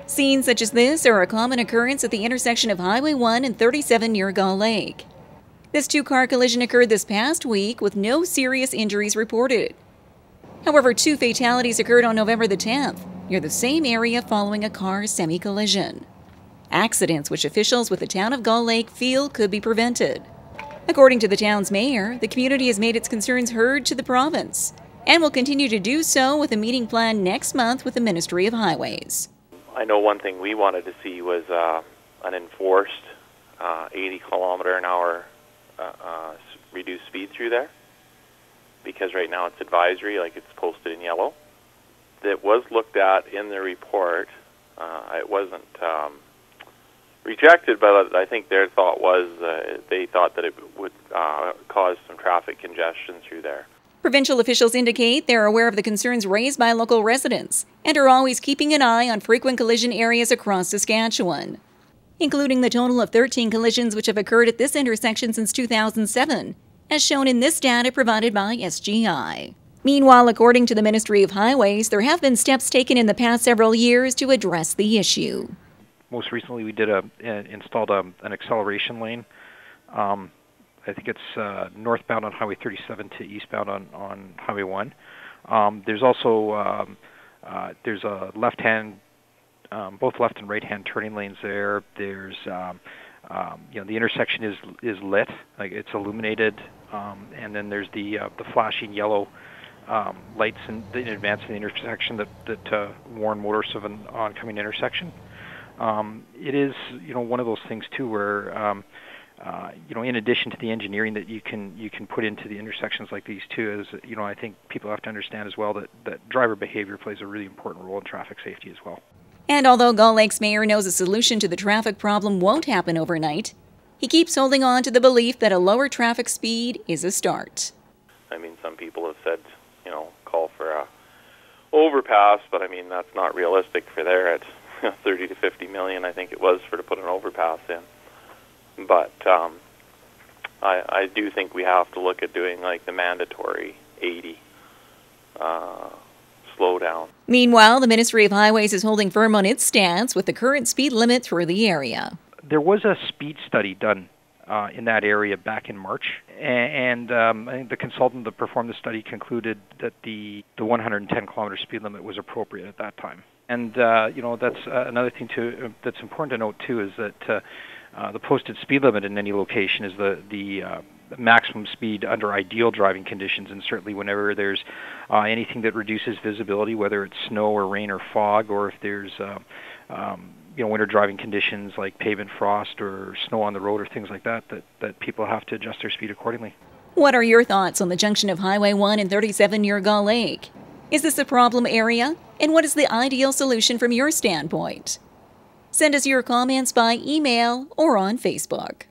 Scenes such as this are a common occurrence at the intersection of Highway 1 and 37 near Gull Lake. This two-car collision occurred this past week with no serious injuries reported. However, 2 fatalities occurred on November the 10th near the same area following a car semi-collision. Accidents which officials with the town of Gull Lake feel could be prevented. According to the town's mayor, the community has made its concerns heard to the province and will continue to do so with a meeting planned next month with the Ministry of Highways. I know one thing we wanted to see was an enforced 80-kilometer-an-hour reduced speed through there, because right now it's advisory, like it's posted in yellow. That was looked at in the report. It wasn't rejected, but I think their thought was they thought that it would cause some traffic congestion through there. Provincial officials indicate they're aware of the concerns raised by local residents and are always keeping an eye on frequent collision areas across Saskatchewan, including the total of 13 collisions which have occurred at this intersection since 2007, as shown in this data provided by SGI. Meanwhile, according to the Ministry of Highways, there have been steps taken in the past several years to address the issue. Most recently, we did installed an acceleration lane. I think it's northbound on Highway 37 to eastbound on Highway 1. There's also there's a left-hand, both left and right-hand turning lanes there. There's the intersection is lit, like it's illuminated, and then there's the flashing yellow lights in advance of the intersection that warn motorists of an oncoming intersection. It is one of those things too where in addition to the engineering that you can put into the intersections like these two, is I think people have to understand as well that driver behavior plays a really important role in traffic safety as well. And although Gull Lake's mayor knows a solution to the traffic problem won't happen overnight, he keeps holding on to the belief that a lower traffic speed is a start. I mean, some people have said, call for a overpass, but I mean, that's not realistic for there at 30 to 50 million, I think it was, to put an overpass in. But I do think we have to look at doing like the mandatory 80 slowdown. Meanwhile, the Ministry of Highways is holding firm on its stance with the current speed limit through the area. There was a speed study done in that area back in March, and I think the consultant that performed the study concluded that the 110-kilometer speed limit was appropriate at that time. And that's another thing that's important to note too, is that the posted speed limit in any location is the maximum speed under ideal driving conditions, and certainly whenever there's anything that reduces visibility, whether it's snow or rain or fog, or if there's winter driving conditions like pavement frost or snow on the road or things like that people have to adjust their speed accordingly. What are your thoughts on the junction of Highway 1 and 37 near Gull Lake? Is this a problem area? And what is the ideal solution from your standpoint? Send us your comments by email or on Facebook.